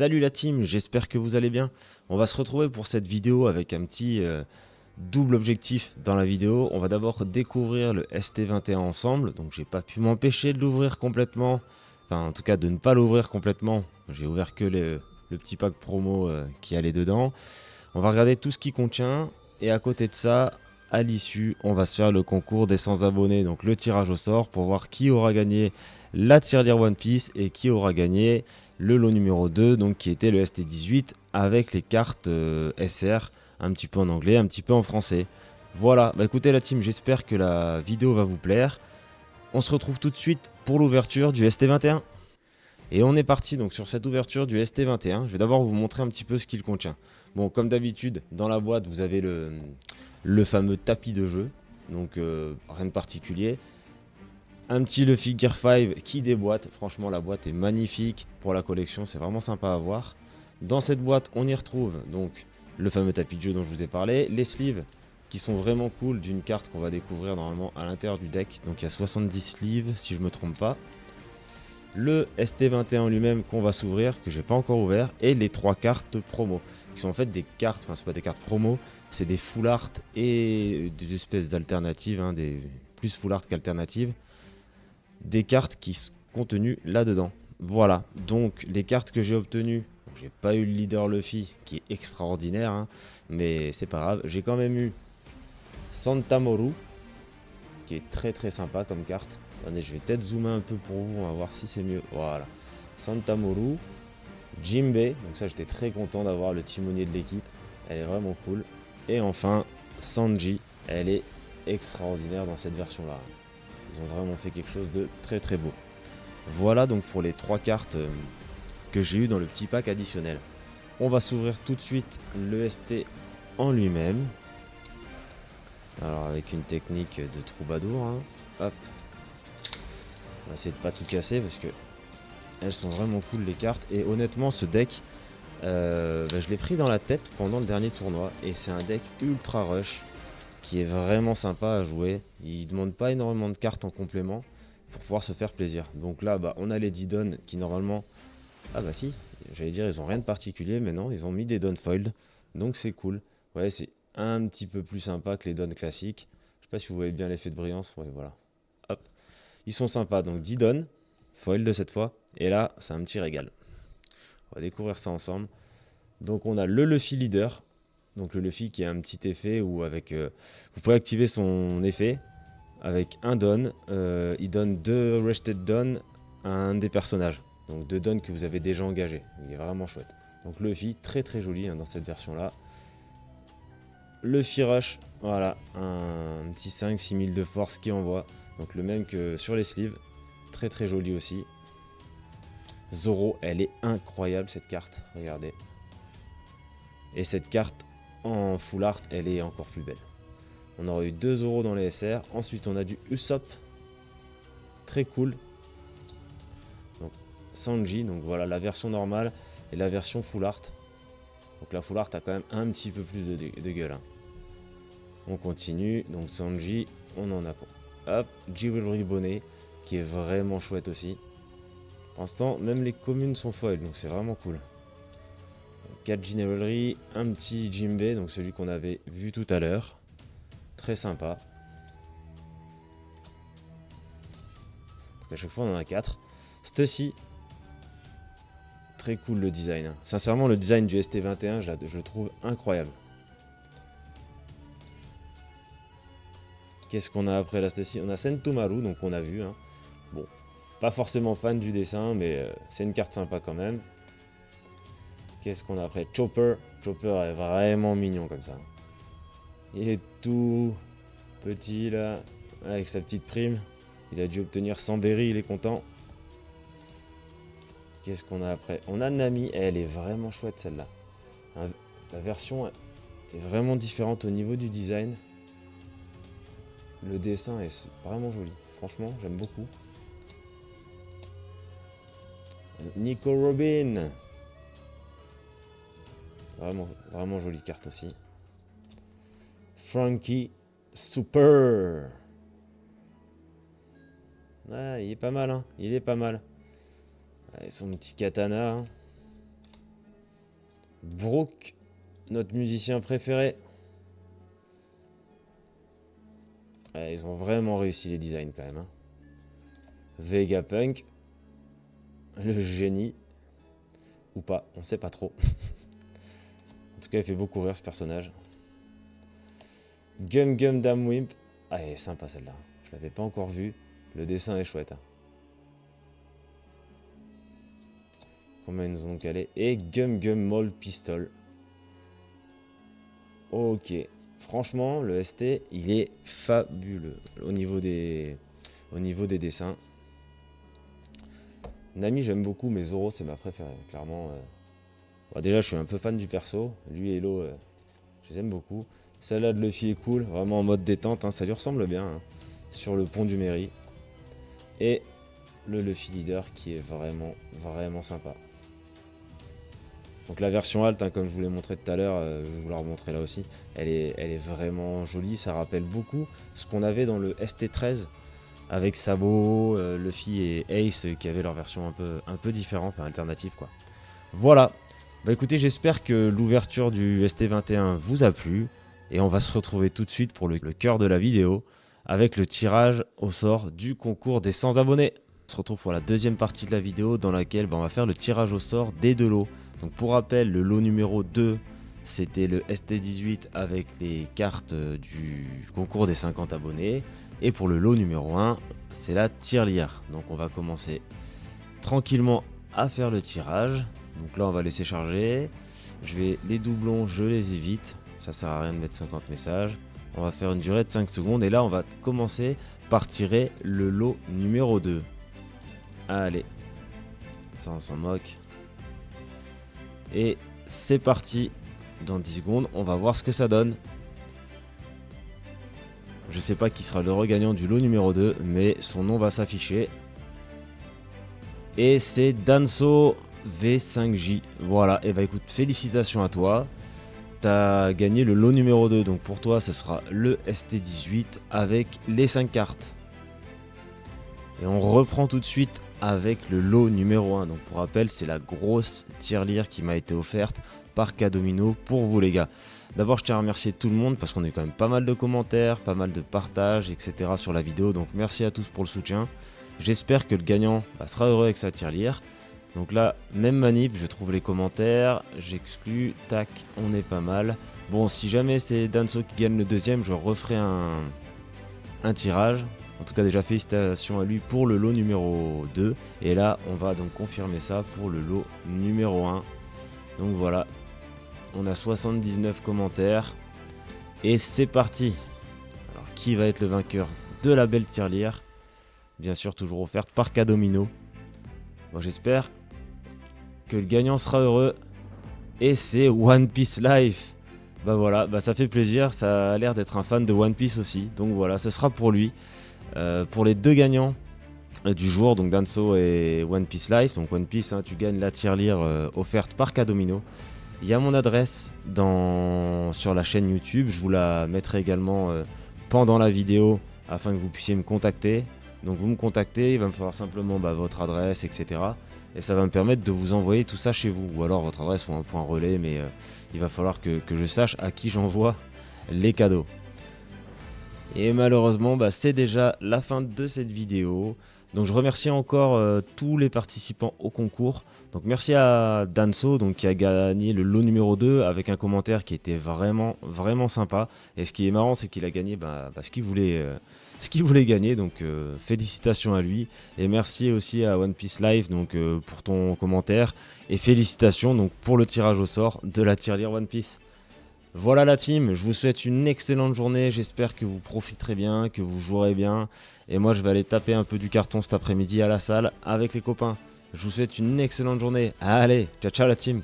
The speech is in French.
Salut la team, j'espère que vous allez bien. On va se retrouver pour cette vidéo avec un petit double objectif dans la vidéo. On va d'abord découvrir le ST21 ensemble, donc j'ai pas pu m'empêcher de l'ouvrir complètement. Enfin en tout cas de ne pas l'ouvrir complètement. J'ai ouvert que le petit pack promo qui allait dedans. On va regarder tout ce qu'il contient et à côté de ça, à l'issue, on va se faire le concours des 100 abonnés, donc le tirage au sort pour voir qui aura gagné la tirelire One Piece et qui aura gagné le lot numéro 2, donc qui était le ST18 avec les cartes SR, un petit peu en anglais, un petit peu en français. Voilà, bah écoutez la team, j'espère que la vidéo va vous plaire. On se retrouve tout de suite pour l'ouverture du ST21. Et on est parti donc sur cette ouverture du ST21. Je vais d'abord vous montrer un petit peu ce qu'il contient. Bon, comme d'habitude, dans la boîte, vous avez le fameux tapis de jeu. Donc, rien de particulier. Un petit Luffy Gear 5 qui déboîte. Franchement, la boîte est magnifique pour la collection. C'est vraiment sympa à voir. Dans cette boîte, on y retrouve donc le fameux tapis de jeu dont je vous ai parlé. Les sleeves qui sont vraiment cool d'une carte qu'on va découvrir normalement à l'intérieur du deck. Donc, il y a 70 sleeves si je ne me trompe pas. Le ST21 lui-même qu'on va s'ouvrir, que j'ai pas encore ouvert, et les 3 cartes promo, qui sont en fait des cartes, enfin c'est pas des cartes promo, c'est des full art et des espèces d'alternatives, hein, des plus full art qu'alternatives, des cartes qui sont contenues là-dedans. Voilà, donc les cartes que j'ai obtenues, j'ai pas eu le leader Luffy qui est extraordinaire, hein, mais c'est pas grave, j'ai quand même eu Santamoru, qui est très très sympa comme carte. Attendez, je vais peut-être zoomer un peu pour vous, on va voir si c'est mieux. Voilà. Santamoru, Jimbe, donc ça j'étais très content d'avoir le timonier de l'équipe. Elle est vraiment cool. Et enfin, Sanji, elle est extraordinaire dans cette version-là. Ils ont vraiment fait quelque chose de très très beau. Voilà donc pour les 3 cartes que j'ai eues dans le petit pack additionnel. On va s'ouvrir tout de suite le ST en lui-même. Alors avec une technique de troubadour, hein. Hop. On va essayer de pas tout casser parce que elles sont vraiment cool les cartes. Et honnêtement ce deck, je l'ai pris dans la tête pendant le dernier tournoi. Et c'est un deck ultra rush qui est vraiment sympa à jouer. Il demande pas énormément de cartes en complément pour pouvoir se faire plaisir. Donc là on a les Didon qui normalement... Ah bah si, j'allais dire ils ont rien de particulier, mais non, ils ont mis des Don Foiled. Donc c'est cool. Ouais, c'est un petit peu plus sympa que les Don classiques. Je sais pas si vous voyez bien l'effet de brillance. Ouais, voilà. Hop. Ils sont sympas. Donc Didon, foil de cette fois. Et là, c'est un petit régal. On va découvrir ça ensemble. Donc on a le Luffy Leader. Donc le Luffy qui a un petit effet où avec... vous pouvez activer son effet avec un Don. Il donne 2 Rested Don à un des personnages. Donc 2 Don que vous avez déjà engagés. Il est vraiment chouette. Donc Luffy, très très joli hein, dans cette version-là. Luffy Rush, voilà, un petit 5-6000 de force qui envoie. Donc le même que sur les sleeves. Très très joli aussi. Zoro, elle est incroyable cette carte, regardez. Et cette carte en full art, elle est encore plus belle. On aurait eu 2 Zoro dans les SR. Ensuite on a du Usopp. Très cool. Donc Sanji, donc voilà la version normale et la version full art. Donc la full art a quand même un petit peu plus de gueule. Hein. On continue, donc Sanji, on en a quoi. Hop, Jewelry Bonnet, qui est vraiment chouette aussi. Pour l'instant, même les communes sont foil, donc c'est vraiment cool. 4 Jewelry, un petit Jimbe, donc celui qu'on avait vu tout à l'heure. Très sympa. Donc à chaque fois, on en a 4. Stussy. Très cool le design. Sincèrement, le design du ST21, je le trouve incroyable. Qu'est-ce qu'on a après la Stussy? On a Sentomaru, donc on a vu. Hein. Bon, pas forcément fan du dessin, mais c'est une carte sympa quand même. Qu'est-ce qu'on a après? Chopper. Chopper est vraiment mignon comme ça. Il est tout petit là, avec sa petite prime. Il a dû obtenir 100 berries, il est content. Qu'est-ce qu'on a après? On a Nami, elle est vraiment chouette celle-là. La version est vraiment différente au niveau du design. Le dessin est vraiment joli. Franchement, j'aime beaucoup. Nico Robin. Vraiment, vraiment jolie carte aussi. Frankie Super. Ah, il est pas mal, hein. Il est pas mal. Avec son petit katana. Hein. Brooke, notre musicien préféré. Ouais, ils ont vraiment réussi les designs quand même. Hein. Vegapunk, le génie. Ou pas, on sait pas trop. En tout cas, il fait beaucoup rire ce personnage. Gum Gum Damwimp. Ah, elle est sympa celle-là. Je l'avais pas encore vue. Le dessin est chouette. Hein. Combien ils nous ont calé. Et Gum Gum Mole Pistol. Ok. Franchement, le ST, il est fabuleux au niveau des dessins. Nami, j'aime beaucoup, mais Zoro, c'est ma préférée. Clairement. Bon, déjà, je suis un peu fan du perso. Lui et Lo, je les aime beaucoup. Celle-là de Luffy est cool, vraiment en mode détente. Hein, ça lui ressemble bien. Hein, sur le pont du Mairie. Et le Luffy Leader qui est vraiment, vraiment sympa. Donc la version alt, hein, comme je vous l'ai montré tout à l'heure, je vais vous la remontrer là aussi, elle est vraiment jolie, ça rappelle beaucoup ce qu'on avait dans le ST13 avec Sabo, Luffy et Ace qui avaient leur version un peu différente, enfin alternative quoi. Voilà, bah écoutez, j'espère que l'ouverture du ST21 vous a plu et on va se retrouver tout de suite pour le cœur de la vidéo avec le tirage au sort du concours des 100 abonnés. On se retrouve pour la deuxième partie de la vidéo dans laquelle on va faire le tirage au sort des deux lots. Donc pour rappel, le lot numéro 2, c'était le ST18 avec les cartes du concours des 50 abonnés. Et pour le lot numéro 1, c'est la tirelire. Donc on va commencer tranquillement à faire le tirage. Donc là, on va laisser charger. Les doublons, je les évite. Ça sert à rien de mettre 50 messages. On va faire une durée de 5 secondes. Et là, on va commencer par tirer le lot numéro 2. Allez, ça on s'en moque. Et c'est parti, dans 10 secondes, on va voir ce que ça donne. Je sais pas qui sera le regagnant du lot numéro 2, mais son nom va s'afficher. Et c'est Danso V5J. Voilà, et bah écoute, félicitations à toi. T'as gagné le lot numéro 2, donc pour toi ce sera le ST18 avec les 5 cartes. Et on reprend tout de suite avec le lot numéro 1. Donc pour rappel, c'est la grosse tirelire qui m'a été offerte par Kadomino pour vous les gars. D'abord, je tiens à remercier tout le monde parce qu'on a eu quand même pas mal de commentaires, pas mal de partages, etc. sur la vidéo. Donc merci à tous pour le soutien. J'espère que le gagnant sera heureux avec sa tirelire. Donc là, même manip, je trouve les commentaires, j'exclus, tac, on est pas mal. Bon, si jamais c'est Danso qui gagne le deuxième, je referai un tirage. En tout cas, déjà félicitations à lui pour le lot numéro 2. Et là, on va donc confirmer ça pour le lot numéro 1. Donc voilà, on a 79 commentaires. Et c'est parti. Alors, qui va être le vainqueur de la belle tirelire? Bien sûr, toujours offerte par Kadomino. Bon, j'espère que le gagnant sera heureux. Et c'est One Piece Life. Bah voilà, bah ça fait plaisir. Ça a l'air d'être un fan de One Piece aussi. Donc voilà, ce sera pour lui. Pour les deux gagnants du jour, donc Danso et One Piece Life. Donc One Piece, hein, tu gagnes la tirelire offerte par Kadomino. Il y a mon adresse sur la chaîne YouTube. Je vous la mettrai également pendant la vidéo afin que vous puissiez me contacter. Donc vous me contactez, il va me falloir simplement votre adresse, etc. Et ça va me permettre de vous envoyer tout ça chez vous. Ou alors votre adresse ou un point relais, mais il va falloir que je sache à qui j'envoie les cadeaux. Et malheureusement, c'est déjà la fin de cette vidéo. Donc je remercie encore tous les participants au concours. Donc merci à Danso qui a gagné le lot numéro 2 avec un commentaire qui était vraiment, vraiment sympa. Et ce qui est marrant, c'est qu'il a gagné ce qu'il voulait gagner. Donc félicitations à lui. Et merci aussi à One Piece Live pour ton commentaire. Et félicitations pour le tirage au sort de la tirelire One Piece. Voilà la team, je vous souhaite une excellente journée, j'espère que vous profiterez bien, que vous jouerez bien. Et moi je vais aller taper un peu du carton cet après-midi à la salle avec les copains. Je vous souhaite une excellente journée, allez, ciao ciao la team.